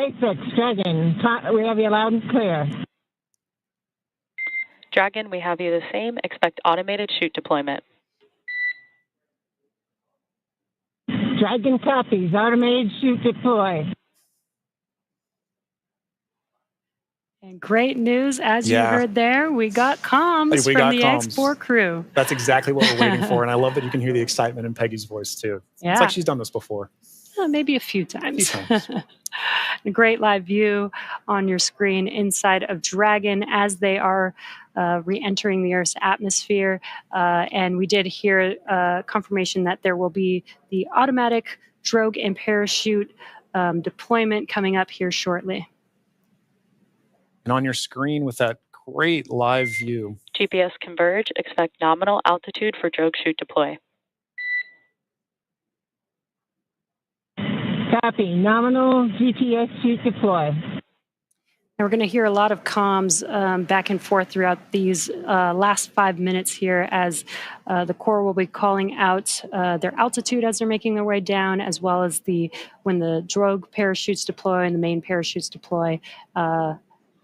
SpaceX, Dragon, we have you loud and clear. Dragon, we have you the same. Expect automated chute deployment. Dragon copies, automated chute deploy. And great news, as you heard there, we got comms from the X4 crew. That's exactly what we're waiting for, and I love that you can hear the excitement in Peggy's voice, too. Yeah. It's like she's done this before. Maybe a few times. A great live view on your screen inside of Dragon as they are re-entering the Earth's atmosphere. And we did hear confirmation that there will be the automatic drogue and parachute deployment coming up here shortly. And on your screen with that great live view. GPS converge. Expect nominal altitude for drogue chute deploy. Copy. Nominal GPS chute deploy. And we're going to hear a lot of comms back and forth throughout these last 5 minutes here as the Corps will be calling out their altitude as they're making their way down, as well as when the drogue parachutes deploy and the main parachutes deploy.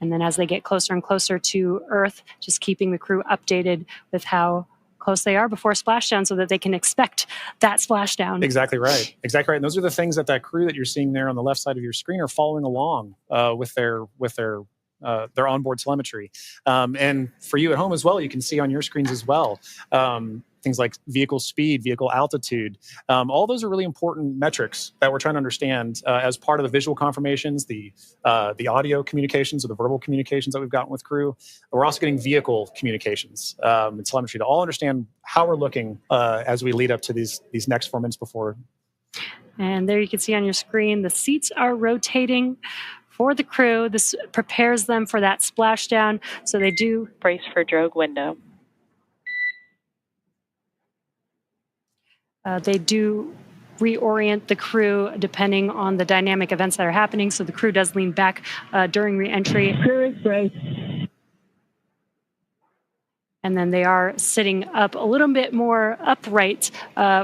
And then as they get closer and closer to Earth, just keeping the crew updated with how close they are before splashdown so that they can expect that splashdown. Exactly right. Exactly right. And those are the things that crew that you're seeing there on the left side of your screen are following along with their onboard telemetry. And for you at home as well, you can see on your screens as well. Things like vehicle speed, vehicle altitude. All those are really important metrics that we're trying to understand as part of the visual confirmations, the audio communications or the verbal communications that we've gotten with crew. We're also getting vehicle communications and telemetry to all understand how we're looking as we lead up to these next 4 minutes before. And there you can see on your screen, the seats are rotating for the crew. This prepares them for that splashdown. So they do brace for drogue window. They do reorient the crew depending on the dynamic events that are happening. So the crew does lean back during reentry. Crew is braced. And then they are sitting up a little bit more upright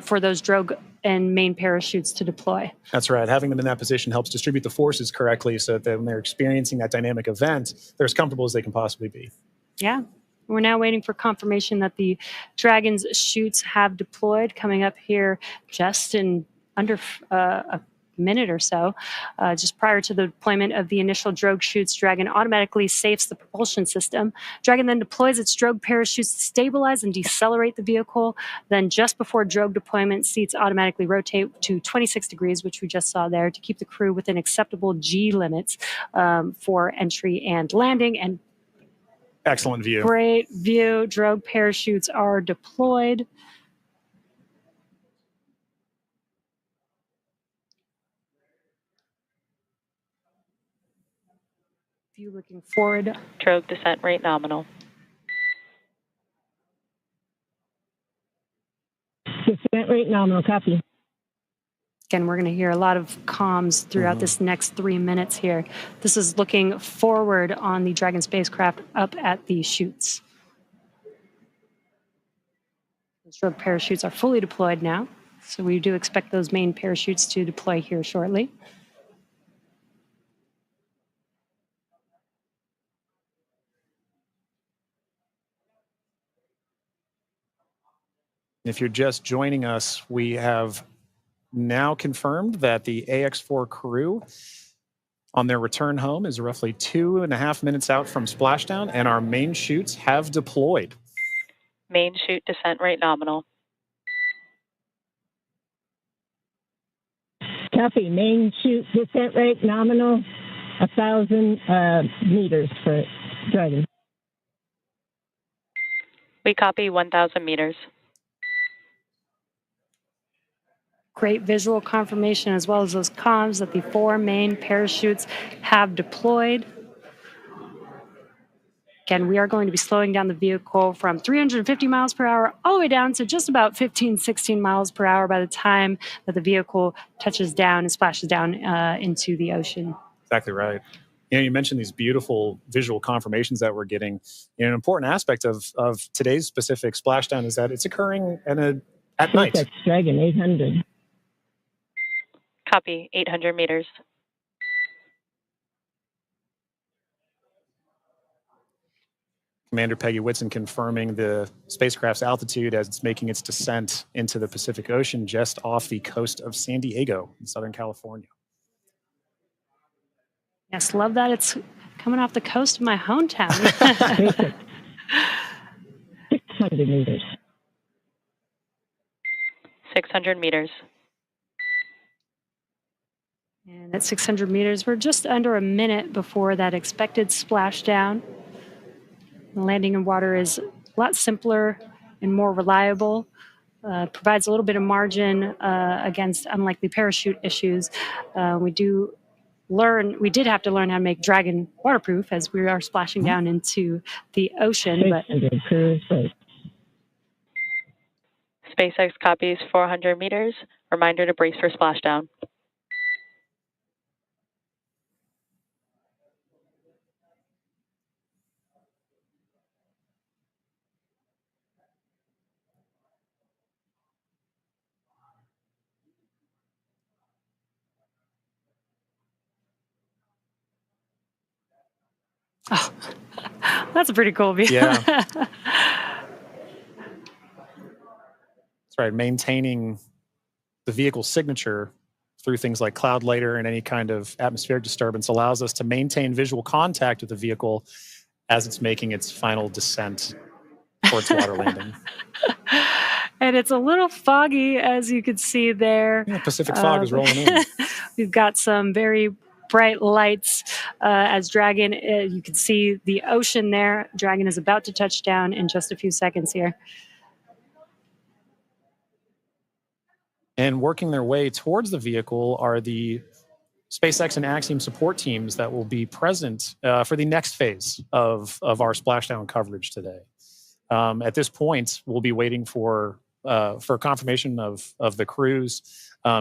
for those drogue and main parachutes to deploy. That's right. Having them in that position helps distribute the forces correctly so that when they're experiencing that dynamic event, they're as comfortable as they can possibly be. Yeah. We're now waiting for confirmation that the Dragon's chutes have deployed, coming up here just in under a minute or so. Just prior to the deployment of the initial drogue chutes, Dragon automatically safes the propulsion system. Dragon then deploys its drogue parachutes to stabilize and decelerate the vehicle. Then just before drogue deployment, seats automatically rotate to 26 degrees, which we just saw there, to keep the crew within acceptable G limits for entry and landing. And excellent view. Great view. Drogue parachutes are deployed. View looking forward. Drogue descent rate nominal. Descent rate nominal, copy. Again, we're going to hear a lot of comms throughout this next 3 minutes here. This is looking forward on the Dragon spacecraft up at the chutes. Those drogue parachutes are fully deployed now, so we do expect those main parachutes to deploy here shortly. If you're just joining us, we have now confirmed that the AX4 crew on their return home is roughly 2.5 minutes out from splashdown, and our main chutes have deployed. Main chute descent rate nominal. Copy. Main chute descent rate nominal, 1,000 meters for Dragon. We copy 1,000 meters. Great visual confirmation as well as those comms that the 4 main parachutes have deployed. Again, we are going to be slowing down the vehicle from 350 miles per hour all the way down to just about 15, 16 miles per hour by the time that the vehicle touches down and splashes down into the ocean. Exactly right. You know, you mentioned these beautiful visual confirmations that we're getting. You know, an important aspect of today's specific splashdown is that it's occurring at night. SpaceX Dragon 800. Copy 800 meters. Commander Peggy Whitson confirming the spacecraft's altitude as it's making its descent into the Pacific Ocean just off the coast of San Diego in Southern California. Yes, love that it's coming off the coast of my hometown. 600 meters. 600 meters. And at 600 meters, we're just under a minute before that expected splashdown. The landing in water is a lot simpler and more reliable. Provides a little bit of margin against unlikely parachute issues. We did have to learn how to make Dragon waterproof as we are splashing down into the ocean. But SpaceX copies 400 meters. Reminder to brace for splashdown. Oh, that's a pretty cool view. Yeah. That's right. Maintaining the vehicle's signature through things like cloud layer and any kind of atmospheric disturbance allows us to maintain visual contact with the vehicle as it's making its final descent towards water landing. And it's a little foggy, as you can see there. Yeah, Pacific fog is rolling in. We've got some very bright lights as Dragon, you can see the ocean there. Dragon is about to touch down in just a few seconds here. And working their way towards the vehicle are the SpaceX and AXIOM support teams that will be present for the next phase of our splashdown coverage today. At this point, we'll be waiting for confirmation of the crew's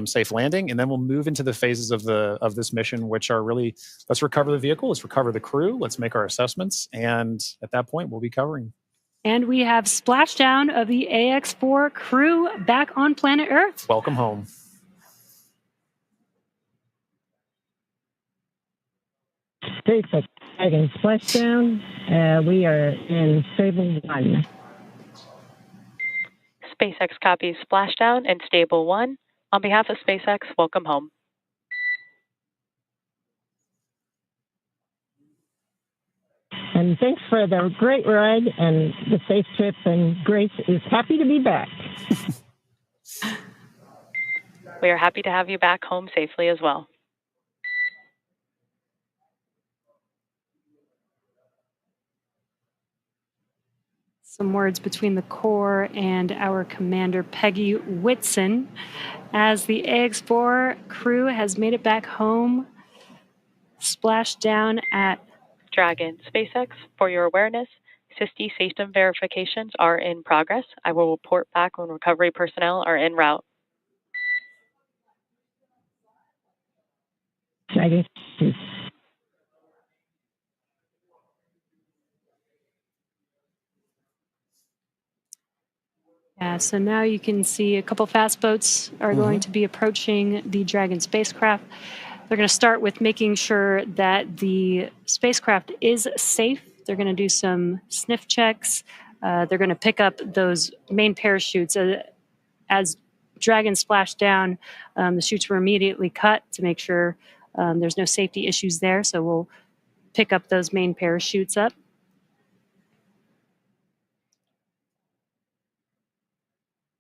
safe landing, and then we'll move into the phases of this mission, which are really, let's recover the vehicle, let's recover the crew, let's make our assessments, and at that point, we'll be covering. And we have splashdown of the AX4 crew back on planet Earth. Welcome home. SpaceX Dragon splashdown. We are in Stable 1. SpaceX copies splashdown and Stable 1. On behalf of SpaceX, welcome home. And thanks for the great ride and the safe trip, and Grace is happy to be back. We are happy to have you back home safely as well. Some words between the core and our commander, Peggy Whitson, as the AX4 crew has made it back home, splashed down at Dragon. SpaceX, for your awareness, SISTI system verifications are in progress. I will report back when recovery personnel are en route. Dragon. Yeah, so now you can see a couple fast boats are going to be approaching the Dragon spacecraft. They're going to start with making sure that the spacecraft is safe. They're going to do some sniff checks. They're going to pick up those main parachutes. As Dragon splashed down, the chutes were immediately cut to make sure there's no safety issues there. So we'll pick up those main parachutes up.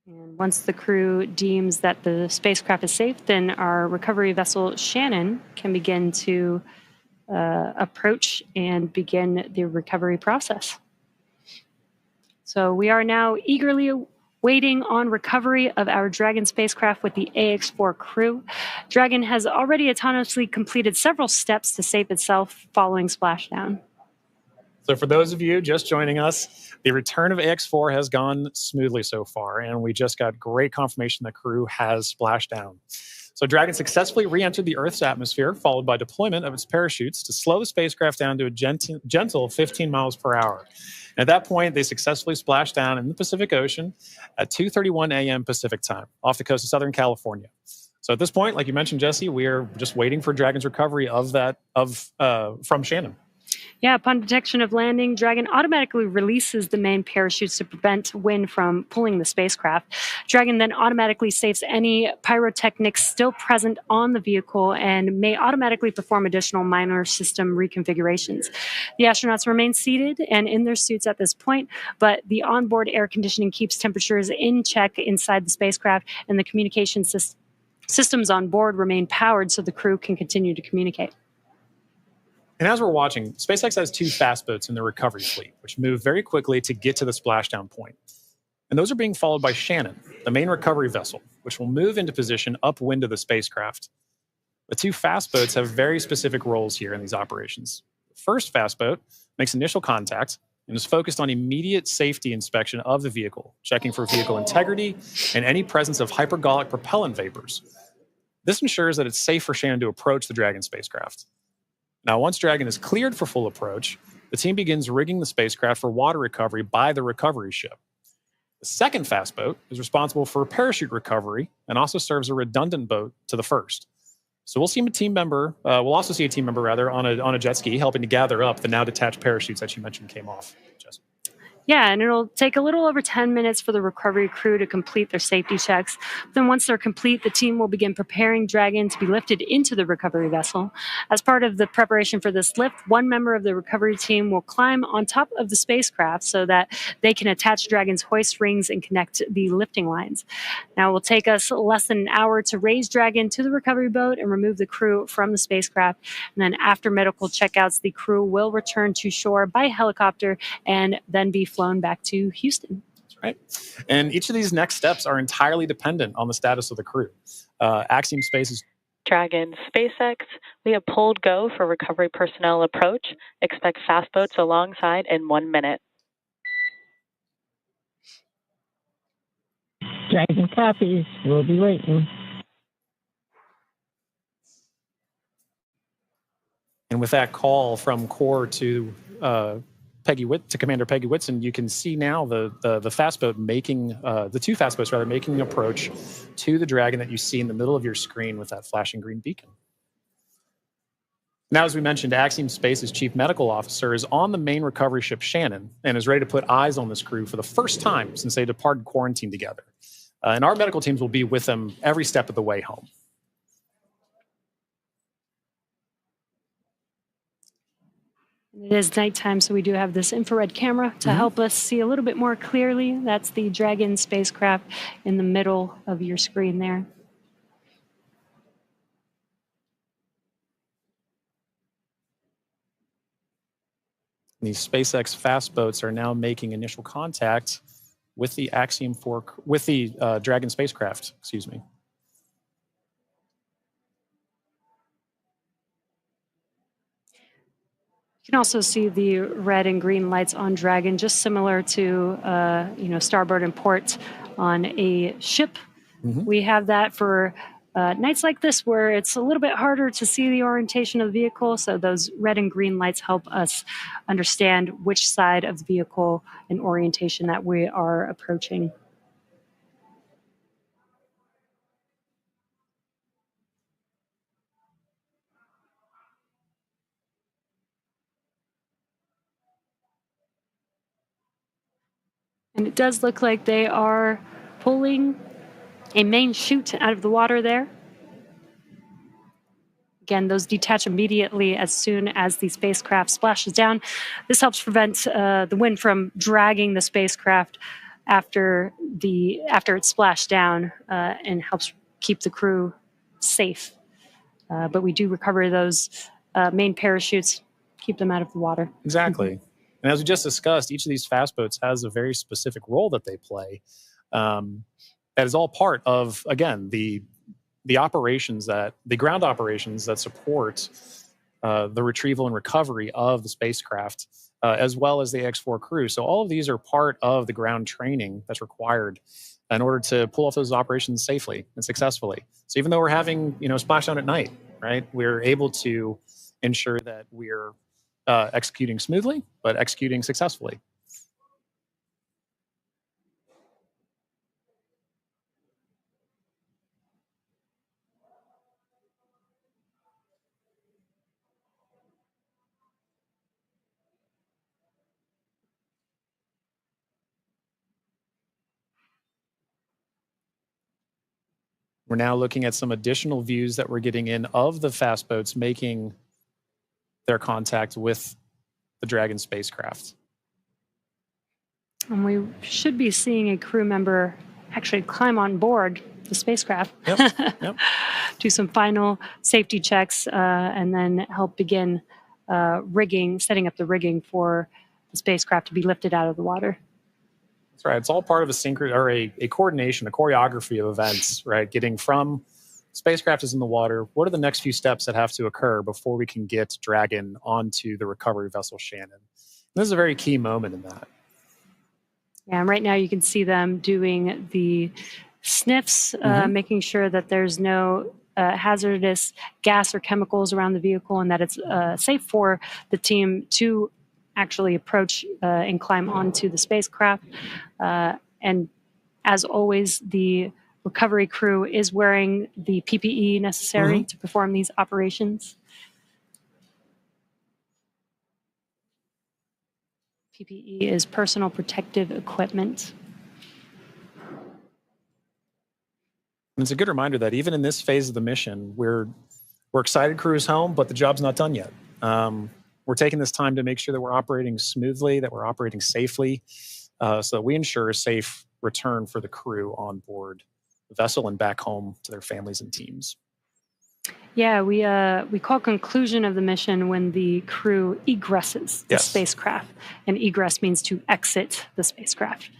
And once the crew deems that the spacecraft is safe, then our recovery vessel Shannon can begin to approach and begin the recovery process. So we are now eagerly waiting on recovery of our Dragon spacecraft with the AX4 crew. Dragon has already autonomously completed several steps to save itself following splashdown. So for those of you just joining us, the return of AX4 has gone smoothly so far, and we just got great confirmation the crew has splashed down. So Dragon successfully re-entered the Earth's atmosphere, followed by deployment of its parachutes to slow the spacecraft down to a gentle 15 miles per hour. And at that point, they successfully splashed down in the Pacific Ocean at 2:31 a.m. Pacific time, off the coast of Southern California. So at this point, like you mentioned, Jesse, we are just waiting for Dragon's recovery of that from Shannon. Yeah, upon detection of landing, Dragon automatically releases the main parachutes to prevent wind from pulling the spacecraft. Dragon then automatically saves any pyrotechnics still present on the vehicle and may automatically perform additional minor system reconfigurations. The astronauts remain seated and in their suits at this point, but the onboard air conditioning keeps temperatures in check inside the spacecraft, and the communication systems on board remain powered so the crew can continue to communicate. And as we're watching, SpaceX has 2 fast boats in the recovery fleet, which move very quickly to get to the splashdown point. And those are being followed by Shannon, the main recovery vessel, which will move into position upwind of the spacecraft. The 2 fast boats have very specific roles here in these operations. The first fast boat makes initial contact and is focused on immediate safety inspection of the vehicle, checking for vehicle integrity and any presence of hypergolic propellant vapors. This ensures that it's safe for Shannon to approach the Dragon spacecraft. Now, once Dragon is cleared for full approach, the team begins rigging the spacecraft for water recovery by the recovery ship. The second fast boat is responsible for parachute recovery and also serves a redundant boat to the first. So we'll see a team member. We'll also see a team member on a jet ski helping to gather up the now detached parachutes that you mentioned came off. Jess. Yeah, and it'll take a little over 10 minutes for the recovery crew to complete their safety checks. Then once they're complete, the team will begin preparing Dragon to be lifted into the recovery vessel. As part of the preparation for this lift, one member of the recovery team will climb on top of the spacecraft so that they can attach Dragon's hoist rings and connect the lifting lines. Now, it will take us less than an hour to raise Dragon to the recovery boat and remove the crew from the spacecraft. And then after medical checkouts, the crew will return to shore by helicopter and then be flown back to Houston. That's right. And each of these next steps are entirely dependent on the status of the crew. Axiom Space is Dragon SpaceX, we have pulled go for recovery personnel approach. Expect fast boats alongside in 1 minute. Dragon copies. We'll be waiting. And with that call from Core to Commander Peggy Whitson, you can see now the fast boat making the 2 fast boats making an approach to the Dragon that you see in the middle of your screen with that flashing green beacon. Now, as we mentioned, Axiom Space's chief medical officer is on the main recovery ship Shannon and is ready to put eyes on this crew for the first time since they departed quarantine together. And our medical teams will be with them every step of the way home. It is nighttime, so we do have this infrared camera to help us see a little bit more clearly. That's the Dragon spacecraft in the middle of your screen there. These SpaceX fast boats are now making initial contact with the Dragon spacecraft. Excuse me. You can also see the red and green lights on Dragon, just similar to starboard and port on a ship. We have that for nights like this where it's a little bit harder to see the orientation of the vehicle. So those red and green lights help us understand which side of the vehicle and orientation that we are approaching. And it does look like they are pulling a main chute out of the water there. Again, those detach immediately as soon as the spacecraft splashes down. This helps prevent the wind from dragging the spacecraft after it's splashed down and helps keep the crew safe. But we do recover those main parachutes, keep them out of the water. Exactly. And as we just discussed, each of these fast boats has a very specific role that they play. That is all part of, again, the ground operations that support the retrieval and recovery of the spacecraft, as well as the X4 crew. So all of these are part of the ground training that's required in order to pull off those operations safely and successfully. So even though we're having, splashdown at night, right, we're able to ensure that we're executing smoothly, but executing successfully. We're now looking at some additional views that we're getting in of the fast boats making their contact with the Dragon spacecraft. And we should be seeing a crew member actually climb on board the spacecraft, Yep. do some final safety checks, and then help begin setting up the rigging for the spacecraft to be lifted out of the water. That's right. It's all part of a coordination, a choreography of events, right? Getting from spacecraft is in the water. What are the next few steps that have to occur before we can get Dragon onto the recovery vessel Shannon? And this is a very key moment in that. Yeah, and right now you can see them doing the sniffs, making sure that there's no hazardous gas or chemicals around the vehicle and that it's safe for the team to actually approach and climb onto the spacecraft. And as always, the recovery crew is wearing the PPE necessary to perform these operations. PPE is personal protective equipment. And it's a good reminder that even in this phase of the mission, we're excited crew is home, but the job's not done yet. We're taking this time to make sure that we're operating smoothly, that we're operating safely, so that we ensure a safe return for the crew on board the vessel and back home to their families and teams. Yeah, we call conclusion of the mission when the crew egresses the spacecraft, and egress means to exit the spacecraft.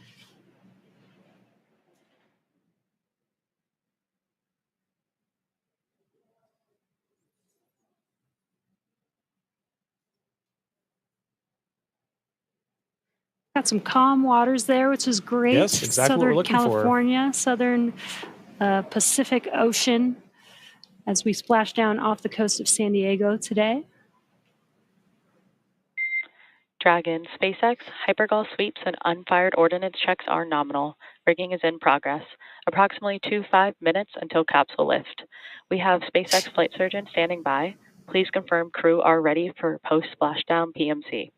Got some calm waters there, which is great. Yes, exactly what we're looking California, Southern Pacific Ocean, as we splash down off the coast of San Diego today. Dragon, SpaceX, hypergol sweeps, and unfired ordnance checks are nominal. Rigging is in progress. Approximately 5 minutes until capsule lift. We have SpaceX flight surgeon standing by. Please confirm crew are ready for post-splashdown PMC.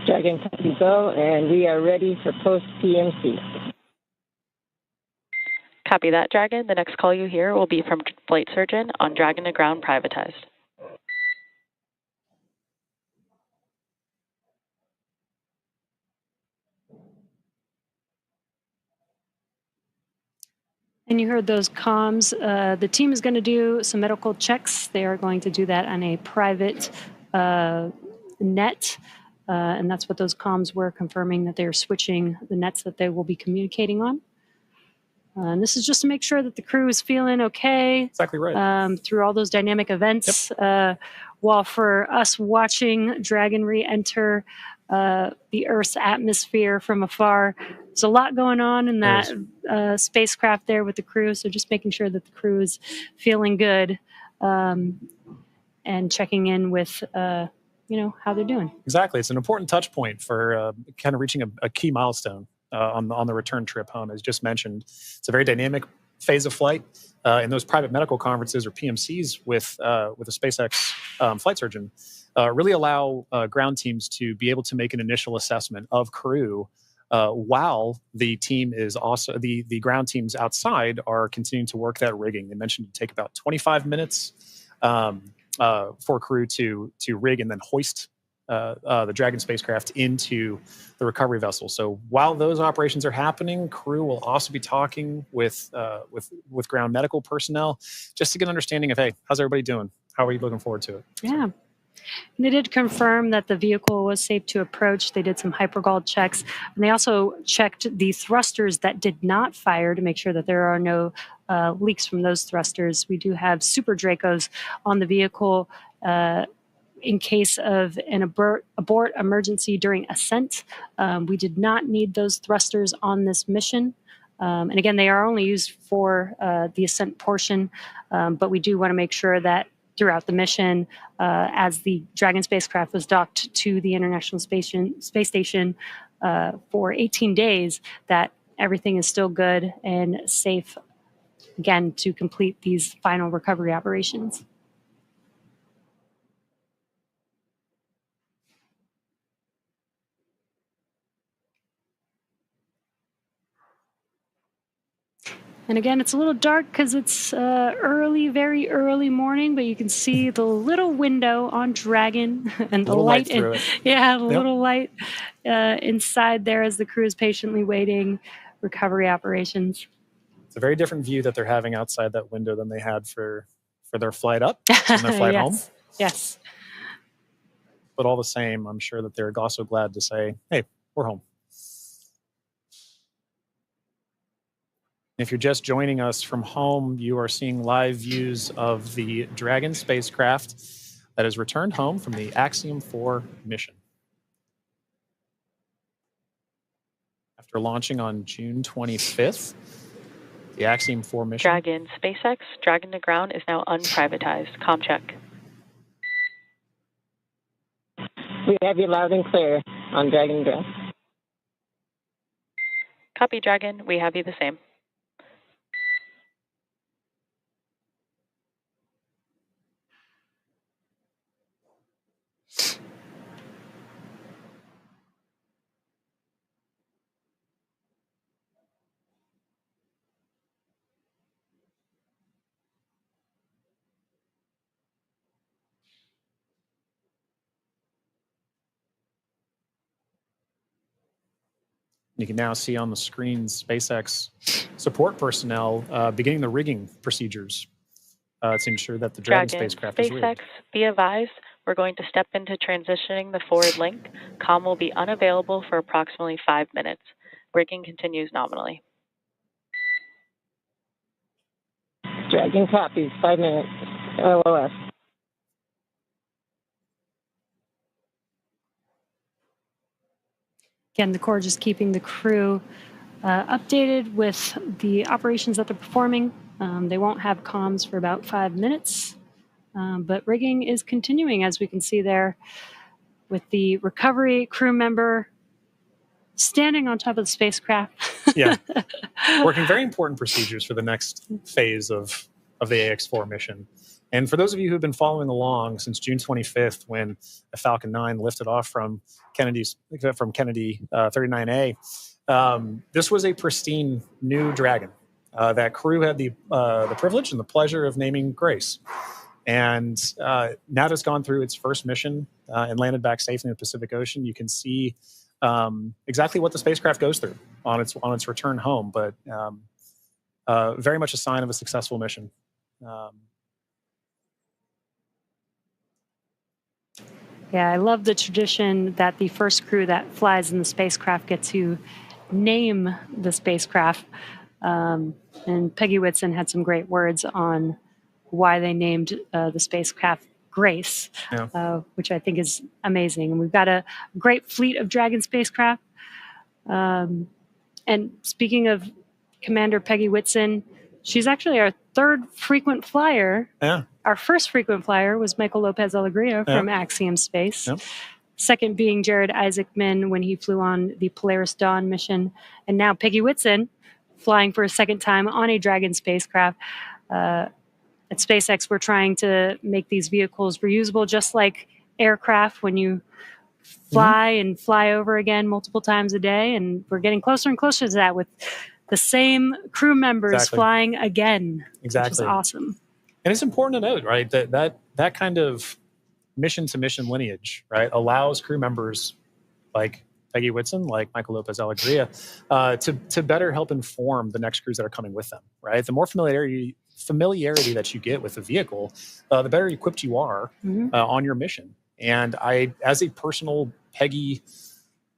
Dragon, copy go, and we are ready for post-PMC. Copy that, Dragon. The next call you hear will be from flight surgeon on Dragon to ground privatized. And you heard those comms. The team is going to do some medical checks. They are going to do that on a private net. And that's what those comms were, confirming that they're switching the nets that they will be communicating on. And this is just to make sure that the crew is feeling okay. Exactly right. Through all those dynamic events. While for us watching Dragon re-enter the Earth's atmosphere from afar, there's a lot going on in that spacecraft there with the crew. So just making sure that the crew is feeling good and checking in with how they're doing. Exactly. It's an important touch point for kind of reaching a key milestone on the return trip home. As just mentioned, it's a very dynamic phase of flight. And those private medical conferences or PMCs with a SpaceX flight surgeon really allow ground teams to be able to make an initial assessment of crew while the team is also the ground teams outside are continuing to work that rigging. They mentioned it would take about 25 minutes for crew to rig and then hoist the Dragon spacecraft into the recovery vessel. So while those operations are happening, crew will also be talking with ground medical personnel just to get an understanding of, hey, how's everybody doing? How are you looking forward to it? Yeah. And they did confirm that the vehicle was safe to approach. They did some hypergol checks. And they also checked the thrusters that did not fire to make sure that there are no leaks from those thrusters. We do have Super Dracos on the vehicle in case of an abort emergency during ascent. We did not need those thrusters on this mission. And again, they are only used for the ascent portion, but we do want to make sure that throughout the mission, as the Dragon spacecraft was docked to the International Space Station for 18 days, that everything is still good and safe, again, to complete these final recovery operations. And again, it's a little dark because it's very early morning, but you can see the little window on Dragon and the light through it. Yeah, the little light inside there as the crew is patiently waiting recovery operations. It's a very different view that they're having outside that window than they had for their flight up and their flight home. Yes. But all the same, I'm sure that they're also glad to say, hey, we're home. If you're just joining us from home, you are seeing live views of the Dragon spacecraft that has returned home from the AXIOM 4 mission. After launching on June 25th, the AXIOM 4 mission... Dragon SpaceX, Dragon to ground is now unprivatized. Com check. We have you loud and clear on Dragon ground. Copy, Dragon. We have you the same. You can now see on the screen SpaceX support personnel beginning the rigging procedures to ensure that the Dragon spacecraft is rigged. SpaceX, be advised, we're going to step into transitioning the forward link. Com will be unavailable for approximately 5 minutes. Rigging continues nominally. Dragon copies, 5 minutes. LOS. Again, the Corps just keeping the crew updated with the operations that they're performing. They won't have comms for about 5 minutes, but rigging is continuing, as we can see there, with the recovery crew member standing on top of the spacecraft. Yeah, working very important procedures for the next phase of the AX4 mission. And for those of you who've been following along since June 25th, when the Falcon 9 lifted off from Kennedy 39A, this was a pristine new Dragon. That crew had the privilege and the pleasure of naming Grace. And now that it's gone through its first mission and landed back safely in the Pacific Ocean, you can see exactly what the spacecraft goes through on its return home. But very much a sign of a successful mission. Yeah, I love the tradition that the first crew that flies in the spacecraft get to name the spacecraft. And Peggy Whitson had some great words on why they named the spacecraft Grace, which I think is amazing. And we've got a great fleet of Dragon spacecraft. And speaking of Commander Peggy Whitson, she's actually our third frequent flyer. Yeah. Our first frequent flyer was Michael Lopez Alegria from Axiom Space. Yep. Second being Jared Isaacman when he flew on the Polaris Dawn mission. And now Peggy Whitson flying for a second time on a Dragon spacecraft. At SpaceX, we're trying to make these vehicles reusable, just like aircraft when you fly and fly over again multiple times a day. And we're getting closer and closer to that with the same crew members flying again, which is awesome. And it's important to note, right, that kind of mission-to-mission lineage, right, allows crew members like Peggy Whitson, like Michael Lopez Alegria, to better help inform the next crews that are coming with them, right? The more familiarity that you get with the vehicle, the better equipped you are on your mission. And I, as a personal Peggy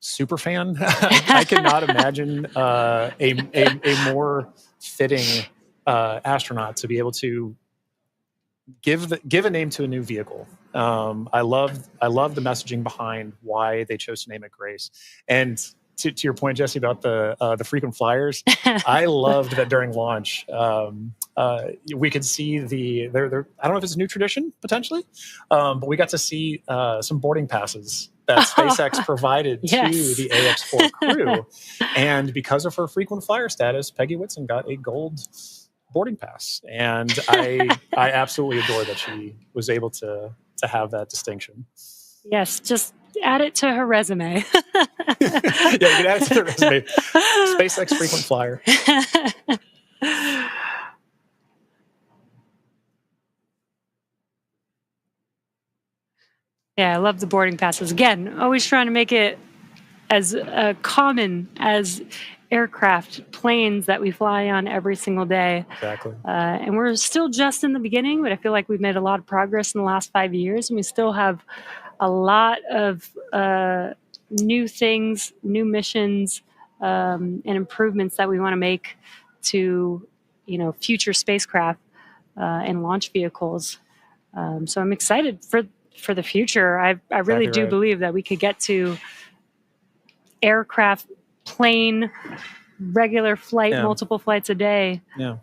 super fan, I cannot imagine a more fitting astronaut to be able to give a name to a new vehicle. I love the messaging behind why they chose to name it Grace. And to your point, Jesse, about the frequent flyers, I loved that during launch we could see I don't know if it's a new tradition potentially, but we got to see some boarding passes that SpaceX provided to the AX4 crew. And because of her frequent flyer status, Peggy Whitson got a gold boarding pass. And I absolutely adore that she was able to have that distinction. Yes, just add it to her resume. Yeah, you can add it to her resume. SpaceX frequent flyer. Yeah, I love the boarding passes. Again, always trying to make it as common as aircraft, planes that we fly on every single day. Exactly. And we're still just in the beginning, but I feel like we've made a lot of progress in the last 5 years, and we still have a lot of new things, new missions, and improvements that we want to make to, future spacecraft and launch vehicles. So I'm excited for the future. I really Exactly do right. believe that we could get to aircraft, plane, regular flight, Yeah. multiple flights a day Yeah.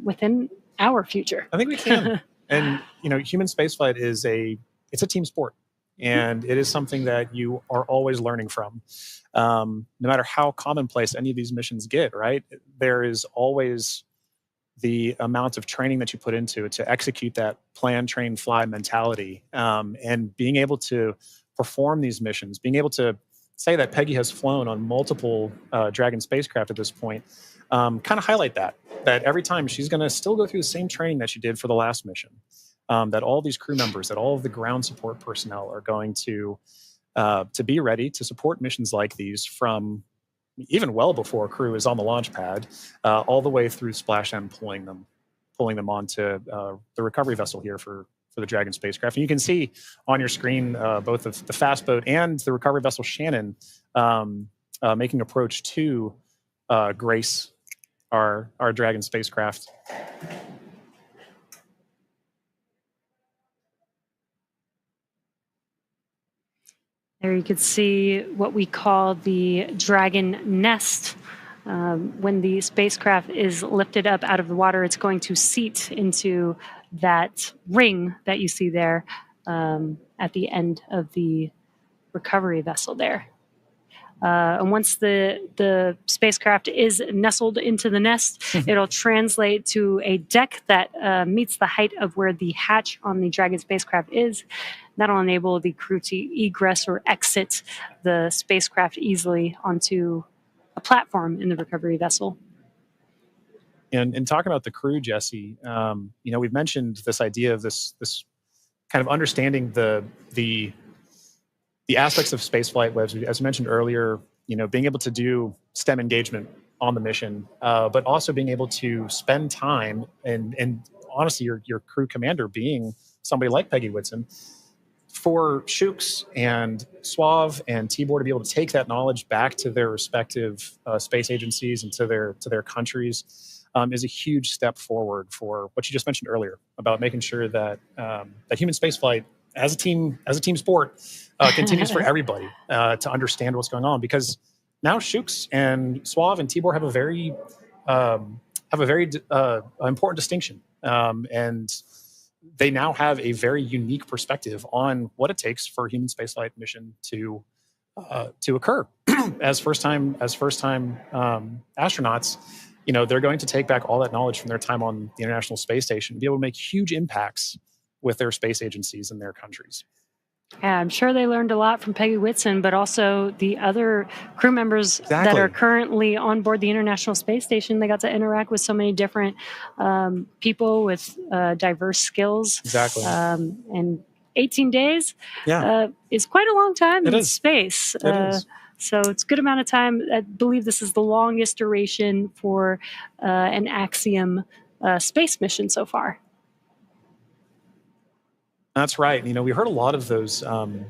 within our future. I think we can. And human spaceflight it's a team sport, and it is something that you are always learning from. No matter how commonplace any of these missions get, right? There is always the amount of training that you put into it to execute that plan, train, fly mentality, and being able to perform these missions, being able to say that Peggy has flown on multiple Dragon spacecraft at this point, kind of highlight that every time she's going to still go through the same training that she did for the last mission, that all these crew members, that all of the ground support personnel are going to be ready to support missions like these from even well before a crew is on the launch pad, all the way through splashdown, pulling them onto the recovery vessel here for the Dragon spacecraft. And you can see on your screen both the fast boat and the recovery vessel Shannon making approach to grace our Dragon spacecraft. There you could see what we call the Dragon nest. When the spacecraft is lifted up out of the water, it's going to seat into that ring that you see there at the end of the recovery vessel there. And once the spacecraft is nestled into the nest, it'll translate to a deck that meets the height of where the hatch on the Dragon spacecraft is. That'll enable the crew to egress or exit the spacecraft easily onto a platform in the recovery vessel. And talking about the crew, Jesse, we've mentioned this idea of this kind of understanding the aspects of spaceflight, as we mentioned earlier, being able to do STEM engagement on the mission, but also being able to spend time and honestly, your crew commander being somebody like Peggy Whitson, for Shooks and Suave and Tibor to be able to take that knowledge back to their respective space agencies and to their countries is a huge step forward for what you just mentioned earlier about making sure that that human spaceflight as a team sport continues for everybody to understand what's going on, because now Shooks and Suave and Tibor have a very important distinction, and they now have a very unique perspective on what it takes for a human spaceflight mission to occur. as first time astronauts, they're going to take back all that knowledge from their time on the International Space Station and be able to make huge impacts with their space agencies in their countries. Yeah, I'm sure they learned a lot from Peggy Whitson, but also the other crew members that are currently on board the International Space Station. They got to interact with so many different people with diverse skills. Exactly. And 18 days is quite a long time in space. It is. So it's a good amount of time. I believe this is the longest duration for an AXIOM space mission so far. That's right. We heard a lot of those kind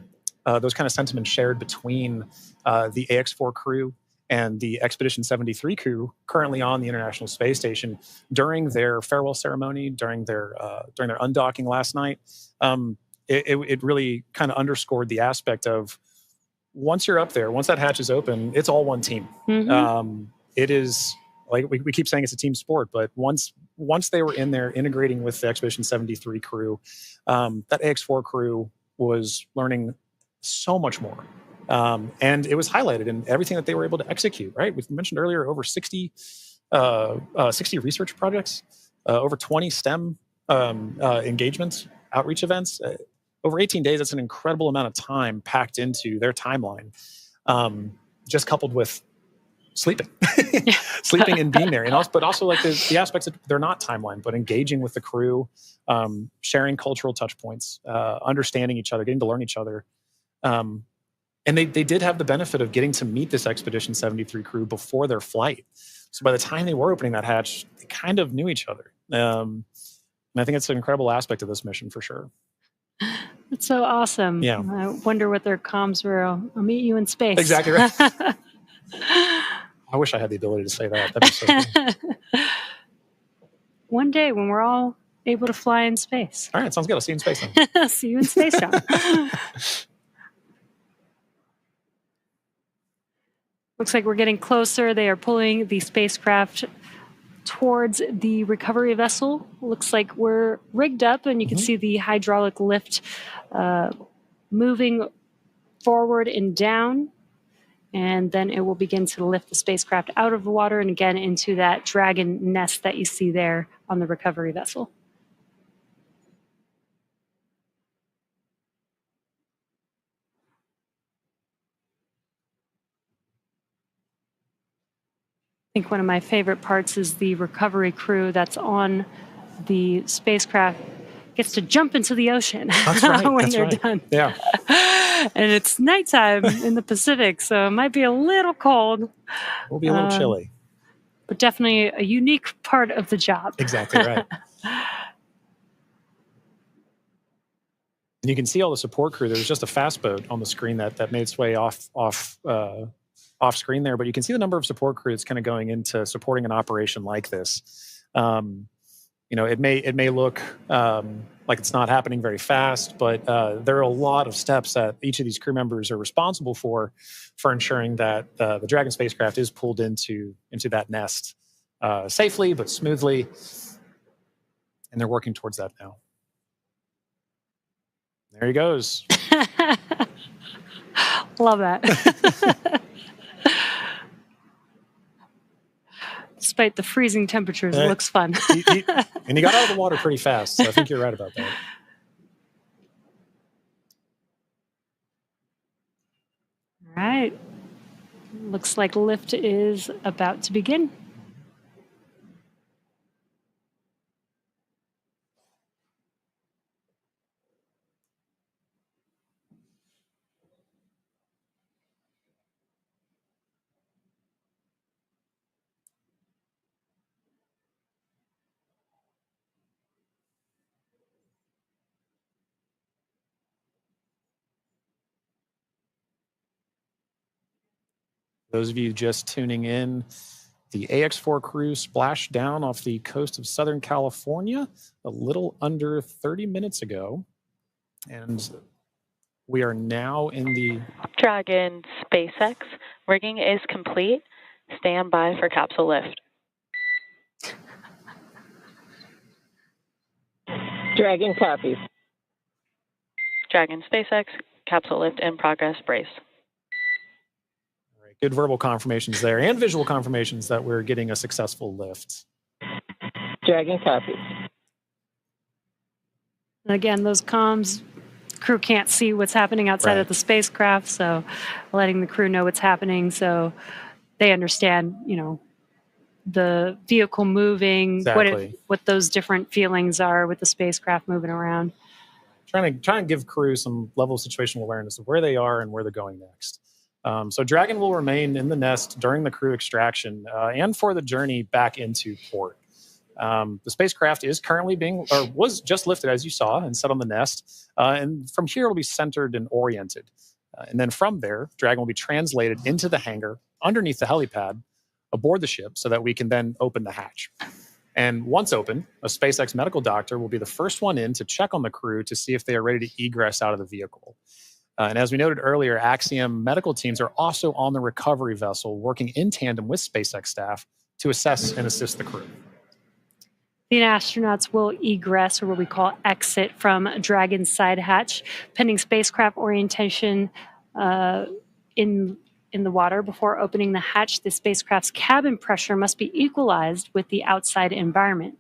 of sentiments shared between the AX4 crew and the Expedition 73 crew currently on the International Space Station during their farewell ceremony, during their undocking last night. It really kind of underscored the aspect of once you're up there, once that hatch is open, it's all one team. Mm-hmm. It is. Like we keep saying, it's a team sport, but once they were in there integrating with the Expedition 73 crew, that AX4 crew was learning so much more. And it was highlighted in everything that they were able to execute, right? We mentioned earlier over 60 research projects, over 20 STEM engagements, outreach events. Over 18 days, that's an incredible amount of time packed into their timeline, just coupled with sleeping, sleeping and being there, and also, but also like the aspects that they're not timeline, but engaging with the crew, sharing cultural touch points, understanding each other, getting to learn each other. And they did have the benefit of getting to meet this Expedition 73 crew before their flight. So by the time they were opening that hatch, they kind of knew each other. And I think it's an incredible aspect of this mission for sure. That's so awesome. Yeah. I wonder what their comms were. I'll meet you in space. Exactly right. I wish I had the ability to say that. That'd be so cool. One day when we're all able to fly in space. All right, sounds good. I'll see you in space then. See you in space, John. Looks like we're getting closer. They are pulling the spacecraft towards the recovery vessel. Looks like we're rigged up, and you can see the hydraulic lift moving forward and down. And then it will begin to lift the spacecraft out of the water and again into that Dragon nest that you see there on the recovery vessel. I think one of my favorite parts is the recovery crew that's on the spacecraft gets to jump into the ocean when they're done. Yeah. And it's nighttime in the Pacific, so it might be a little cold. We'll be a little chilly. But definitely a unique part of the job. Exactly right. And you can see all the support crew. There's just a fast boat on the screen that made its way off screen there, but you can see the number of support crew that's kind of going into supporting an operation like this. You know, it may look like it's not happening very fast, but there are a lot of steps that each of these crew members are responsible for ensuring that the Dragon spacecraft is pulled into that nest safely but smoothly, and they're working towards that now. There he goes. Love that. Despite the freezing temperatures, it looks fun. And he got out of the water pretty fast, so I think you're right about that. All right. Looks like lift is about to begin. Those of you just tuning in, the AX4 crew splashed down off the coast of Southern California a little under 30 minutes ago. And we are now in the Dragon SpaceX. Rigging is complete. Stand by for capsule lift. Dragon copies. Dragon SpaceX. Capsule lift in progress. Brace. good verbal confirmations there and visual confirmations that we're getting a successful lift. Dragon copies. Again, those comms, crew can't see what's happening outside of the spacecraft, so letting the crew know what's happening so they understand, you know, the vehicle moving, what those different feelings are with the spacecraft moving around. Trying to give crew some level of situational awareness of where they are and where they're going next. So Dragon will remain in the nest during the crew extraction and for the journey back into port. The spacecraft is currently was just lifted, as you saw, and set on the nest. And from here, it'll be centered and oriented. And then from there, Dragon will be translated into the hangar underneath the helipad aboard the ship so that we can then open the hatch. And once open, a SpaceX medical doctor will be the first one in to check on the crew to see if they are ready to egress out of the vehicle. And as we noted earlier, AXIOM medical teams are also on the recovery vessel working in tandem with SpaceX staff to assess and assist the crew. The astronauts will egress, or what we call exit, from Dragon's side hatch, pending spacecraft orientation in the water. Before opening the hatch, the spacecraft's cabin pressure must be equalized with the outside environment.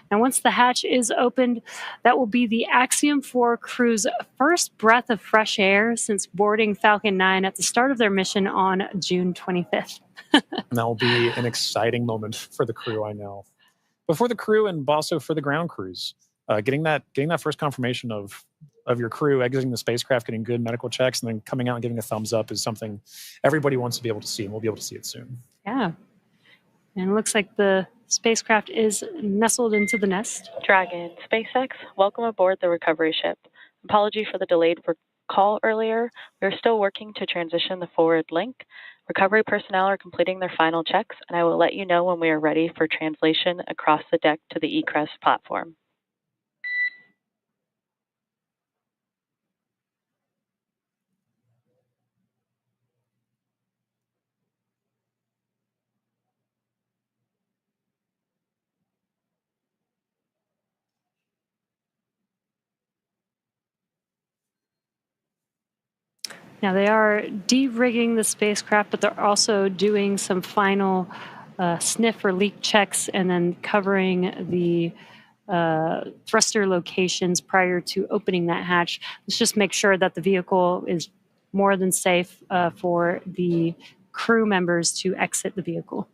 Now, once the hatch is opened, that will be the AXIOM 4 crew's first breath of fresh air since boarding Falcon 9 at the start of their mission on June 25th. And that will be an exciting moment for the crew, I know. But for the crew and also for the ground crews, getting that first confirmation of your crew exiting the spacecraft, getting good medical checks, and then coming out and giving a thumbs up is something everybody wants to be able to see, and we'll be able to see it soon. Yeah. And it looks like the spacecraft is nestled into the nest. Dragon, SpaceX, welcome aboard the recovery ship. Apology for the delayed call earlier. We are still working to transition the forward link. Recovery personnel are completing their final checks, and I will let you know when we are ready for translation across the deck to the egress platform. Now they are de-rigging the spacecraft, but they're also doing some final sniff or leak checks and then covering the thruster locations prior to opening that hatch. Let's just make sure that the vehicle is more than safe for the crew members to exit the vehicle.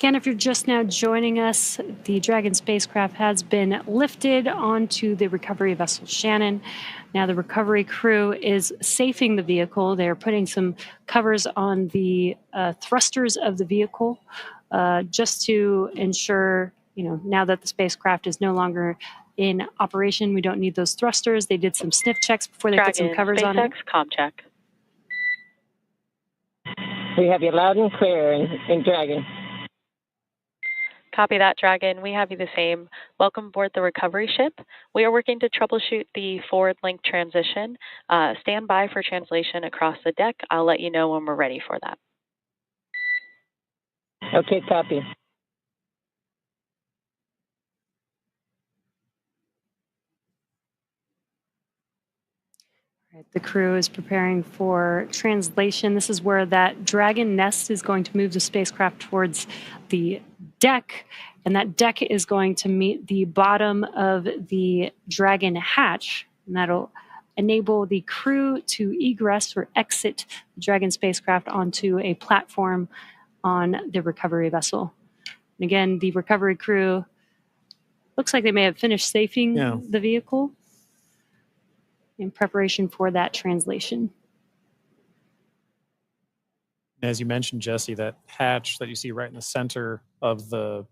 Again, if you're just now joining us, the Dragon spacecraft has been lifted onto the recovery vessel Shannon. Now the recovery crew is safing the vehicle. They're putting some covers on the thrusters of the vehicle just to ensure, now that the spacecraft is no longer in operation, we don't need those thrusters. They did some sniff checks before they put some covers on it. SpaceX, comm check. We have you loud and clear in Dragon. Copy that, Dragon. We have you the same. Welcome aboard the recovery ship. We are working to troubleshoot the forward link transition. Stand by for translation across the deck. I'll let you know when we're ready for that. Okay, copy. The crew is preparing for translation. This is where that Dragon nest is going to move the spacecraft towards the deck, and that deck is going to meet the bottom of the Dragon hatch, and that'll enable the crew to egress or exit the Dragon spacecraft onto a platform on the recovery vessel. And again, the recovery crew looks like they may have finished safing the vehicle in preparation for that translation. As you mentioned, Jesse, that hatch that you see right in the center of the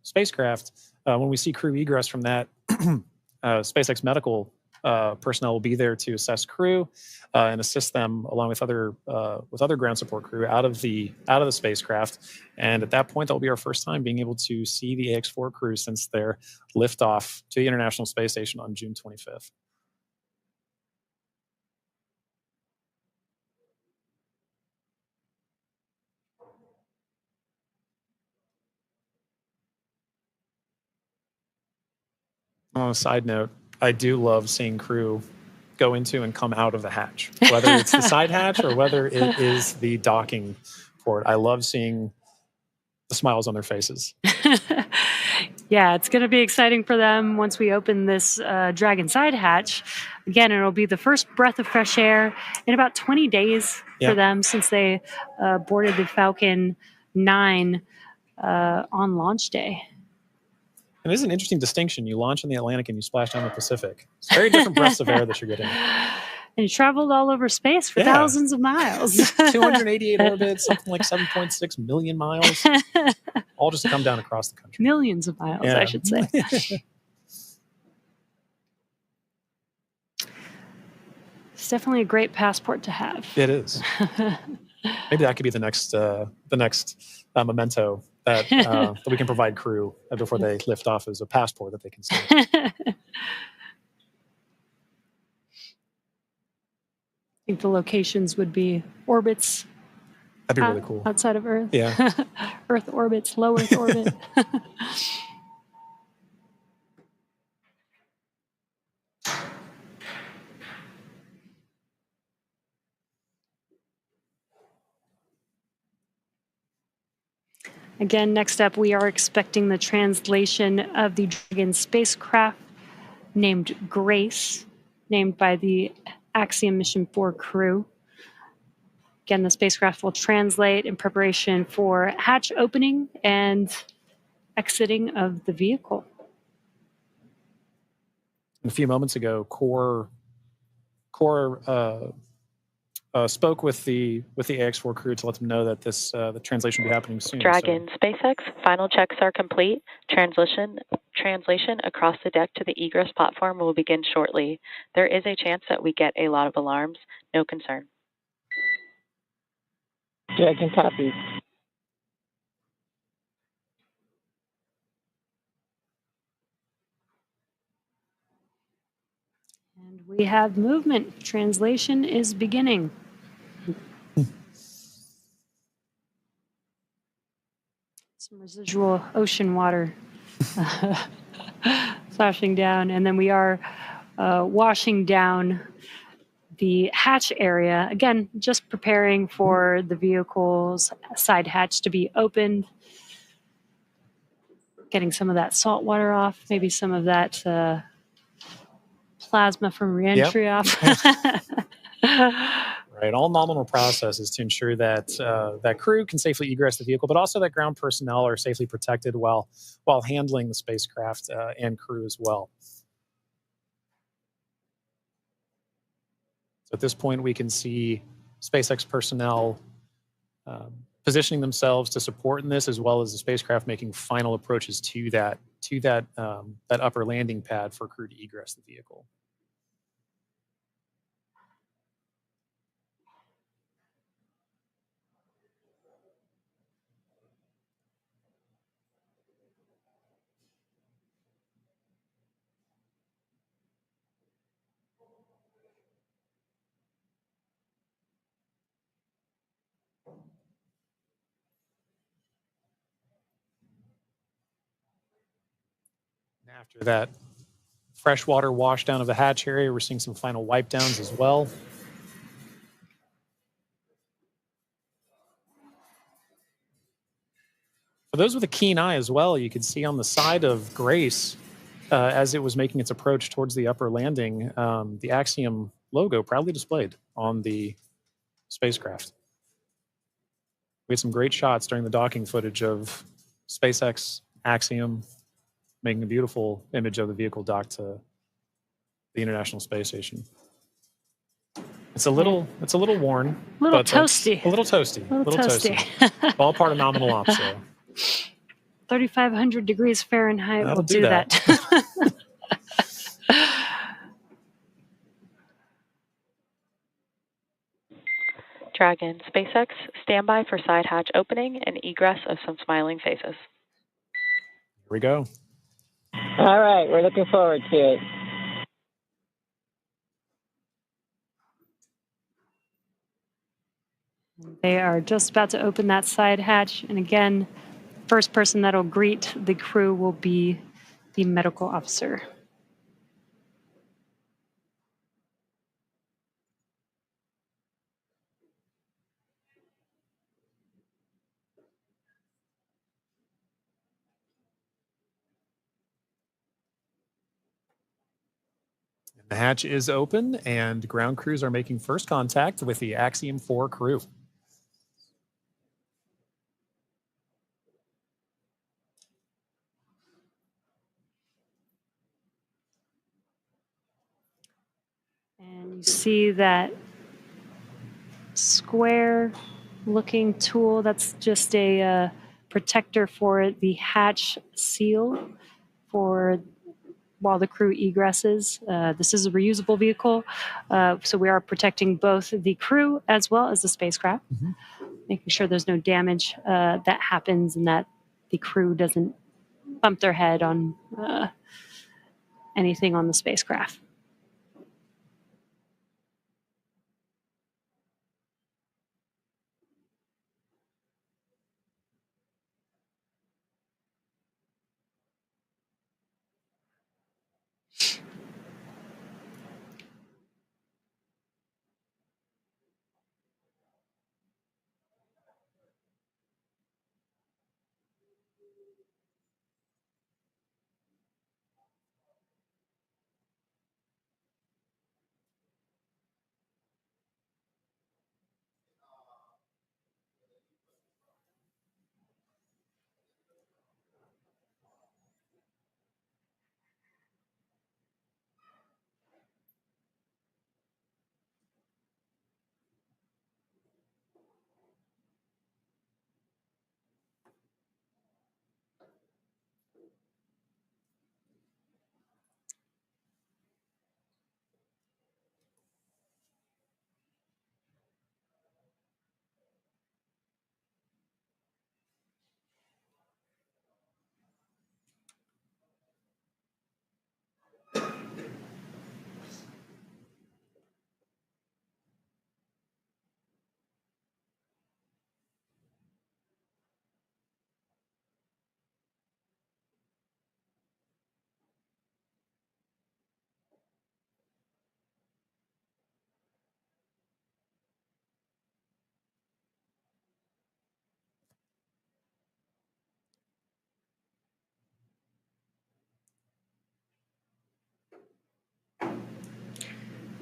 spacecraft, when we see crew egress from that, SpaceX medical personnel will be there to assess crew and assist them along with other ground support crew out of the spacecraft. And at that point, that'll be our first time being able to see the AX4 crew since their liftoff to the International Space Station on June 25th. On a side note, I do love seeing crew go into and come out of the hatch, whether it's the side hatch or whether it is the docking port. I love seeing the smiles on their faces. Yeah, it's going to be exciting for them once we open this Dragon side hatch. Again, it'll be the first breath of fresh air in about 20 days for them since they boarded the Falcon 9 on launch day. And this is an interesting distinction. You launch in the Atlantic and you splash down the Pacific. It's very different breaths of air that you're getting. And you traveled all over space for thousands of miles. 288 orbits, something like 7.6 million miles, all just to come down across the country. Millions of miles, I should say. It's definitely a great passport to have. It is. Maybe that could be the next memento that we can provide crew before they lift off as a passport that they can see. I think the locations would be orbits. That'd be really cool. Outside of Earth. Yeah. Earth orbits, low Earth orbit. Again, next up, we are expecting the translation of the Dragon spacecraft named Grace, named by the AXIOM Mission 4 crew. Again, the spacecraft will translate in preparation for hatch opening and exiting of the vehicle. A few moments ago, Core spoke with the AX4 crew to let them know that the translation will be happening soon. Dragon SpaceX, final checks are complete. Translation across the deck to the egress platform will begin shortly. There is a chance that we get a lot of alarms. No concern. Dragon copies. And we have movement. Translation is beginning. Some residual ocean water splashing down. And then we are washing down the hatch area. Again, just preparing for the vehicle's side hatch to be opened. Getting some of that salt water off, maybe some of that plasma from reentry off. Right, all nominal processes to ensure that that crew can safely egress the vehicle, but also that ground personnel are safely protected while handling the spacecraft and crew as well. So at this point, we can see SpaceX personnel positioning themselves to support in this, as well as the spacecraft making final approaches to that upper landing pad for crew to egress the vehicle. After that freshwater washdown of the hatch area, we're seeing some final wipe downs as well. For those with a keen eye as well, you could see on the side of Grace, as it was making its approach towards the upper landing, the AXIOM logo proudly displayed on the spacecraft. We had some great shots during the docking footage of SpaceX, AXIOM, making a beautiful image of the vehicle docked to the International Space Station. It's a little worn. A little toasty. A little toasty. All part of nominal ops, though. 3,500 degrees Fahrenheit will do that. Dragon, SpaceX, standby for side hatch opening and egress of some smiling faces. Here we go. All right, we're looking forward to it. They are just about to open that side hatch. And again, first person that'll greet the crew will be the medical officer. The hatch is open, and ground crews are making first contact with the AXIOM 4 crew. And you see that square looking tool, that's just a protector for the hatch seal for while the crew egresses. This is a reusable vehicle, so we are protecting both the crew as well as the spacecraft, making sure there's no damage that happens and that the crew doesn't bump their head on anything on the spacecraft.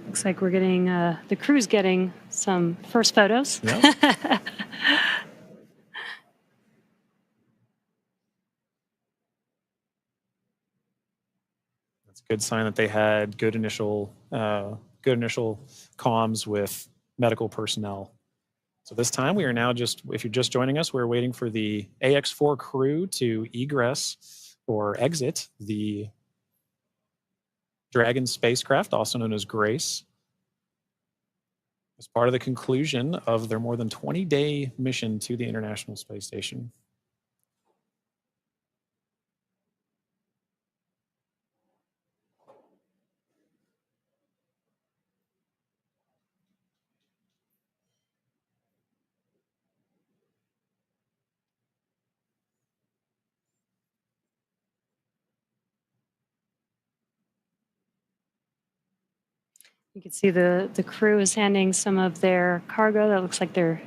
Looks like we're getting, the crew's getting some first photos. Yep. That's a good sign that they had good initial comms with medical personnel. So this time we are now just, if you're just joining us, we're waiting for the AX4 crew to egress or exit the Dragon spacecraft, also known as Grace, as part of the conclusion of their more than 20-day mission to the International Space Station. You can see the crew is handing some of their cargo. That looks like their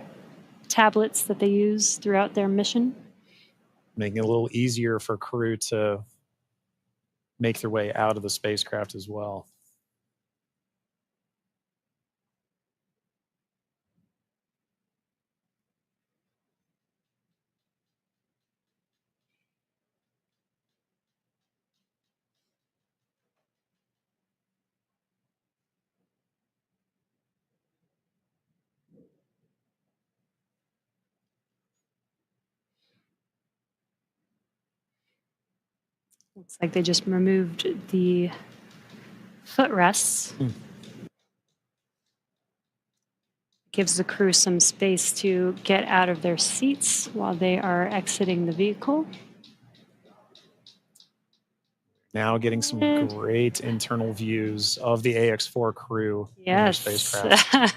tablets that they use throughout their mission. Making it a little easier for crew to make their way out of the spacecraft as well. Looks like they just removed the footrests. Gives the crew some space to get out of their seats while they are exiting the vehicle. Now getting some great internal views of the AX4 crew in their spacecraft.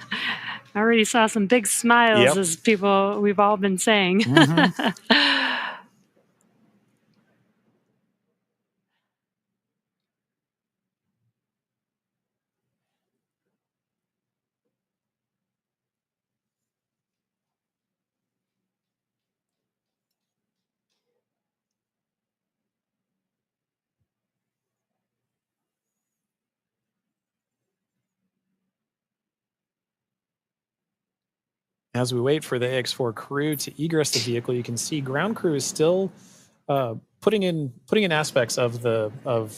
I already saw some big smiles as people we've all been saying. As we wait for the AX4 crew to egress the vehicle, you can see ground crew is still putting in aspects of I'm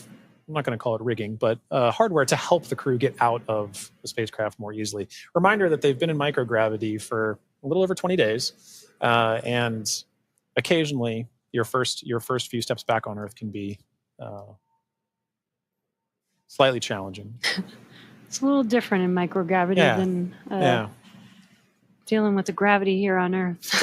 not going to call it rigging, but hardware to help the crew get out of the spacecraft more easily. Reminder that they've been in microgravity for a little over 20 days, and occasionally your first few steps back on Earth can be slightly challenging. It's a little different in microgravity than dealing with the gravity here on Earth.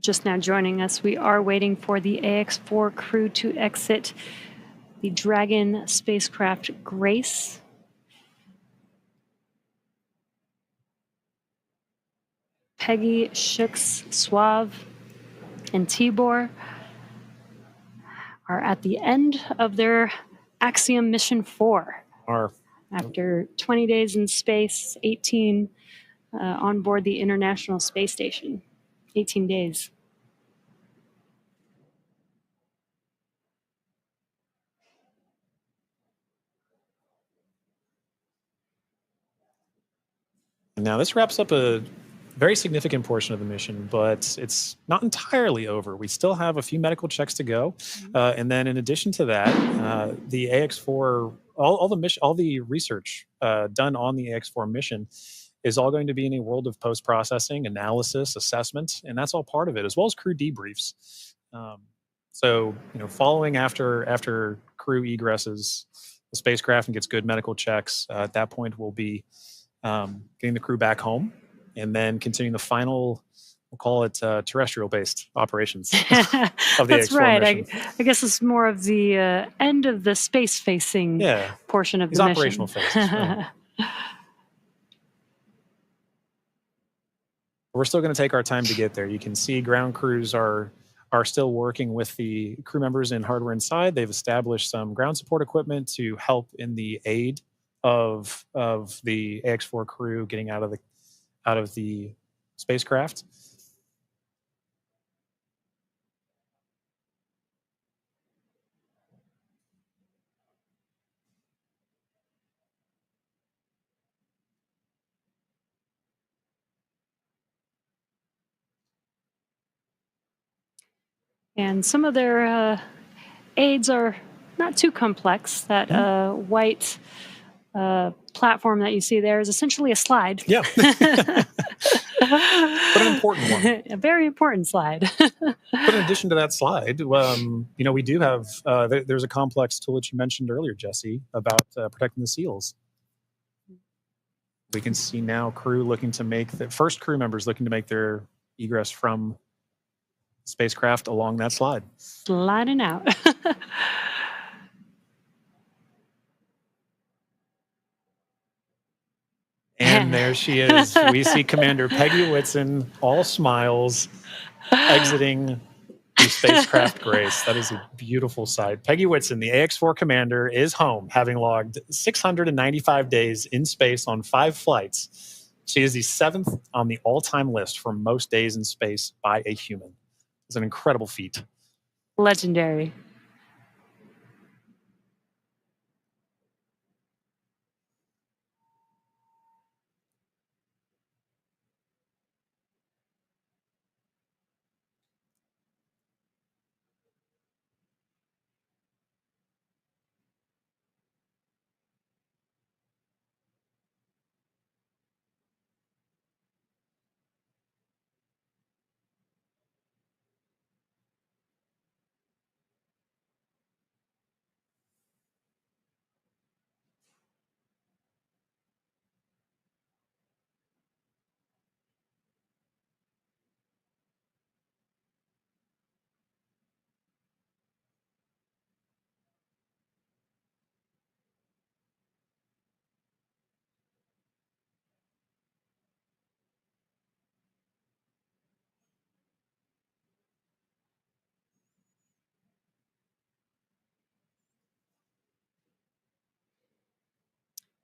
Just now joining us, we are waiting for the AX4 crew to exit the Dragon spacecraft Grace. Peggy, Shooks, Suave, and Tibor are at the end of their AXIOM Mission 4. After 20 days in space, 18 on board the International Space Station. 18 days. And now this wraps up a very significant portion of the mission, but it's not entirely over. We still have a few medical checks to go. And then in addition to that, the AX4, all the research done on the AX4 mission is all going to be in a world of post-processing, analysis, assessment, and that's all part of it, as well as crew debriefs. So, following after crew egresses the spacecraft and gets good medical checks, at that point we'll be getting the crew back home and then continuing the final, we'll call it terrestrial-based operations of the That's AX4 right. mission. I guess it's more of the end of the space-facing portion of the mission. Operational phases. Right. We're still going to take our time to get there. You can see ground crews are still working with the crew members and hardware inside. They've established some ground support equipment to help in the aid of the AX4 crew getting out of the spacecraft. And some of their aids are not too complex. That white platform that you see there is essentially a slide. Yeah. But an important one. A very important slide. But in addition to that slide, we do have, there's a complex tool that you mentioned earlier, Jesse, about protecting the seals. We can see now crew looking to make crew members looking to make their egress from spacecraft along that slide. Sliding out. And there she is. We see Commander Peggy Whitson, all smiles, exiting the spacecraft grace. That is a beautiful sight. Peggy Whitson, the AX-4 commander, is home, having logged 695 days in space on 5 flights. She is the 7th on the all-time list for most days in space by a human. It's an incredible feat. Legendary.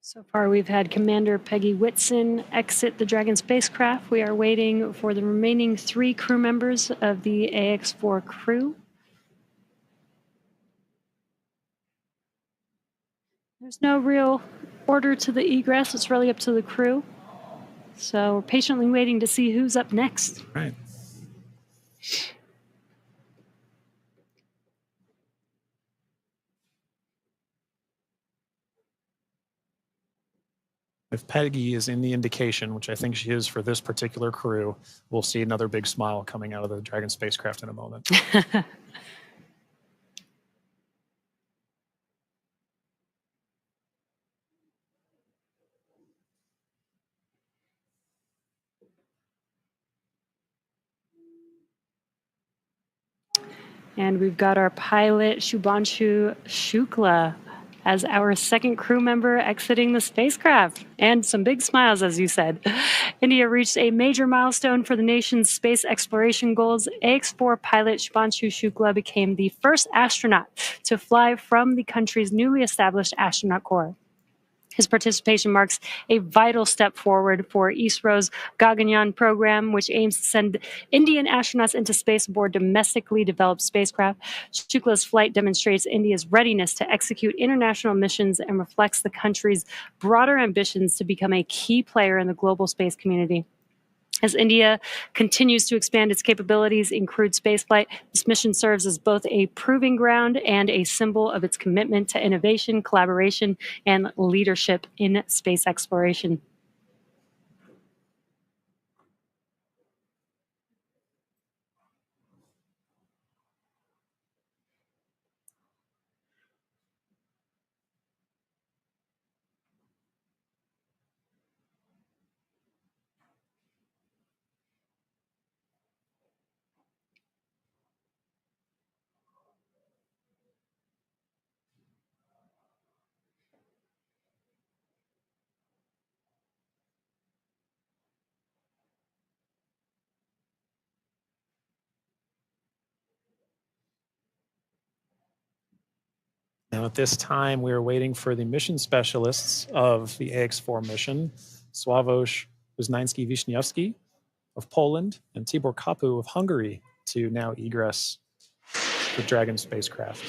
So far, we've had Commander Peggy Whitson exit the Dragon spacecraft. We are waiting for the remaining 3 crew members of the AX-4 crew. There's no real order to the egress. It's really up to the crew. So we're patiently waiting to see who's up next. Right. If Peggy is in the indication, which I think she is for this particular crew, we'll see another big smile coming out of the Dragon spacecraft in a moment. And we've got our pilot, Shubhanshu Shukla, as our second crew member exiting the spacecraft. And some big smiles, as you said. India reached a major milestone for the nation's space exploration goals. AX-4 pilot Shubhanshu Shukla became the first astronaut to fly from the country's newly established astronaut corps. His participation marks a vital step forward for ISRO's Gaganyaan program, which aims to send Indian astronauts into space aboard domestically developed spacecraft. Shukla's flight demonstrates India's readiness to execute international missions and reflects the country's broader ambitions to become a key player in the global space community. As India continues to expand its capabilities in crewed spaceflight, this mission serves as both a proving ground and a symbol of its commitment to innovation, collaboration, and leadership in space exploration. Now, at this time, we are waiting for the mission specialists of the AX-4 mission, Sławomir Uznański-Wiśniewski of Poland and Tibor Kapu of Hungary, to now egress the Dragon spacecraft.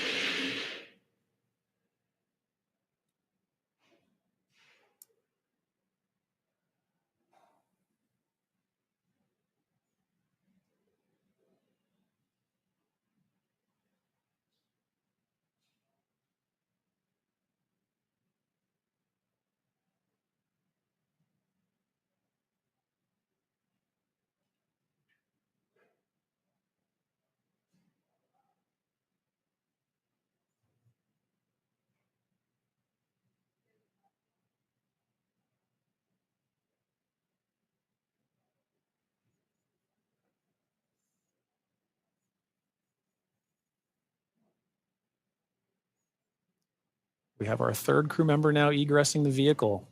We have our 3rd crew member now egressing the vehicle.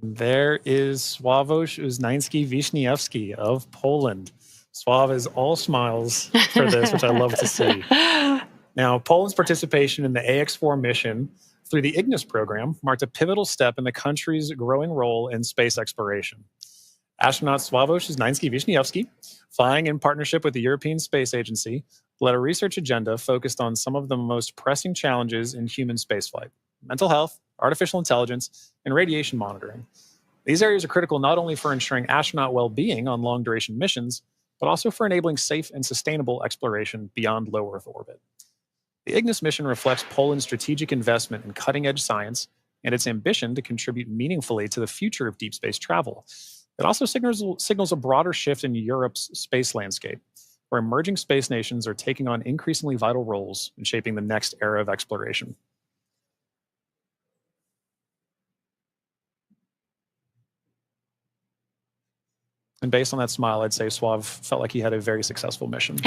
And there is Sławomir Uznański-Wiśniewski of Poland. Suave is all smiles for this, which I love to see. Now, Poland's participation in the AX4 mission through the Ignis program marked a pivotal step in the country's growing role in space exploration. Astronaut Sławomir Znański-Wiśniewski, flying in partnership with the European Space Agency, led a research agenda focused on some of the most pressing challenges in human spaceflight: mental health, artificial intelligence, and radiation monitoring. These areas are critical not only for ensuring astronaut well-being on long-duration missions, but also for enabling safe and sustainable exploration beyond low Earth orbit. The Ignis mission reflects Poland's strategic investment in cutting-edge science and its ambition to contribute meaningfully to the future of deep space travel. It also signals a broader shift in Europe's space landscape, where emerging space nations are taking on increasingly vital roles in shaping the next era of exploration. And based on that smile, I'd say Suave felt like he had a very successful mission.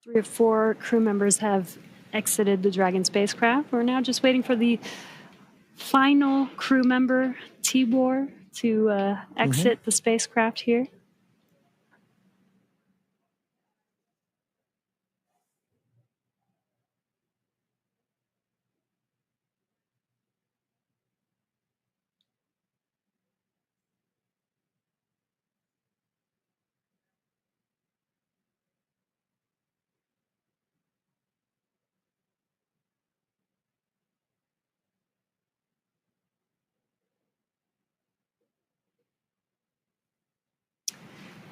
3 or 4 crew members have exited the Dragon spacecraft. We're now just waiting for the final crew member, Tibor, to exit the spacecraft here.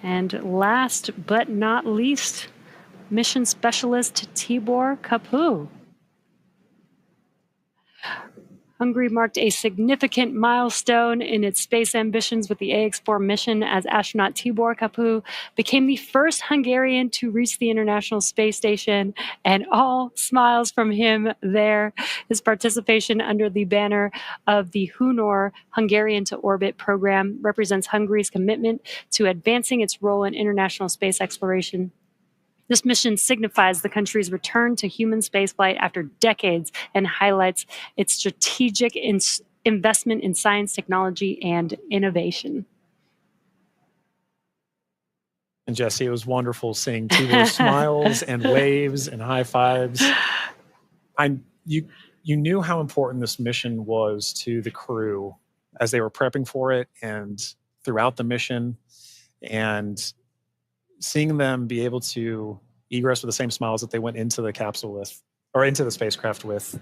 And last but not least, mission specialist Tibor Kapu. Hungary marked a significant milestone in its space ambitions with the AX4 mission as astronaut Tibor Kapu became the first Hungarian to reach the International Space Station, and all smiles from him there. His participation under the banner of the Hunor Hungarian to Orbit program represents Hungary's commitment to advancing its role in international space exploration. This mission signifies the country's return to human spaceflight after decades and highlights its strategic investment in science, technology, and innovation. And Jesse, it was wonderful seeing Tibor's smiles and waves and high fives. You knew how important this mission was to the crew as they were prepping for it and throughout the mission, and seeing them be able to egress with the same smiles that they went into the capsule with, or into the spacecraft with.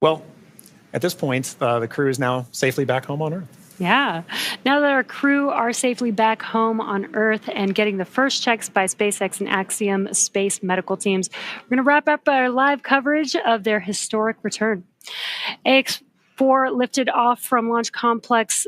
Well, at this point, the crew is now safely back home on Earth. Yeah. Now that our crew are safely back home on Earth and getting the first checks by SpaceX and AXIOM space medical teams, we're going to wrap up our live coverage of their historic return. AX4 lifted off from Launch Complex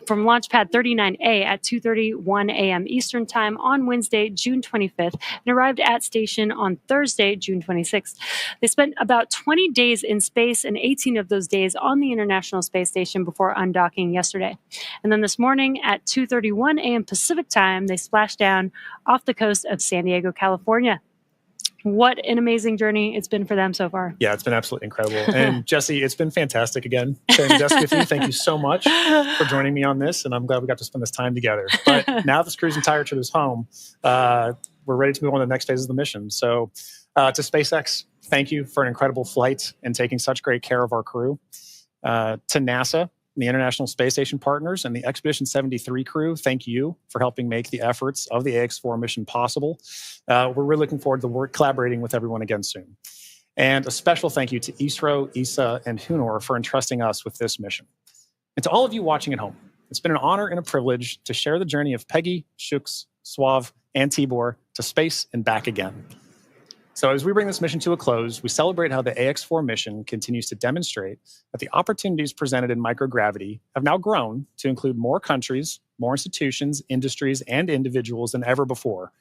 from Launch Pad 39A at 2:31 a.m. Eastern Time on Wednesday, June 25th, and arrived at station on Thursday, June 26th. They spent about 20 days in space and 18 of those days on the International Space Station before undocking yesterday. And then this morning at 2:31 a.m. Pacific Time, they splashed down off the coast of San Diego, California. What an amazing journey it's been for them so far. Yeah, it's been absolutely incredible. And Jesse, it's been fantastic again sharing desk with you. Thank you so much for joining me on this, and I'm glad we got to spend this time together. But now this crew's entire trip is home, we're ready to move on to the next phase of the mission. So to SpaceX, thank you for an incredible flight and taking such great care of our crew. To NASA, the International Space Station partners, and the Expedition 73 crew, thank you for helping make the efforts of the AX4 mission possible. We're really looking forward to collaborating with everyone again soon. And a special thank you to ISRO, ESA, and Hunor for entrusting us with this mission. And to all of you watching at home, it's been an honor and a privilege to share the journey of Peggy, Shuks, Suave, and Tibor to space and back again. So as we bring this mission to a close, we celebrate how the AX4 mission continues to demonstrate that the opportunities presented in microgravity have now grown to include more countries, more institutions, industries, and individuals than ever before.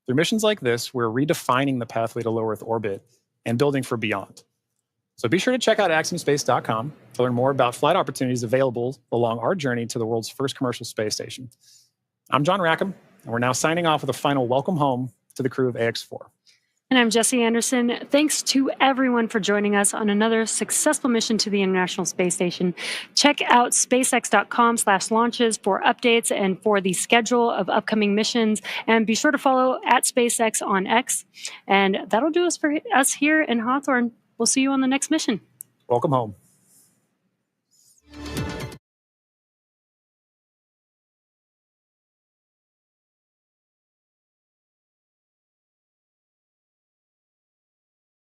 Through missions like this, we're redefining the pathway to low Earth orbit and building for beyond. So be sure to check out axiomspace.com to learn more about flight opportunities available along our journey to the world's first commercial space station. I'm John Rackham, and we're now signing off with a final welcome home to the crew of AX4. And I'm Jesse Anderson. Thanks to everyone for joining us on another successful mission to the International Space Station. Check out spacex.com/launches for updates and for the schedule of upcoming missions. And be sure to follow at SpaceX on X. And that'll do us for us here in Hawthorne. We'll see you on the next mission. Welcome home.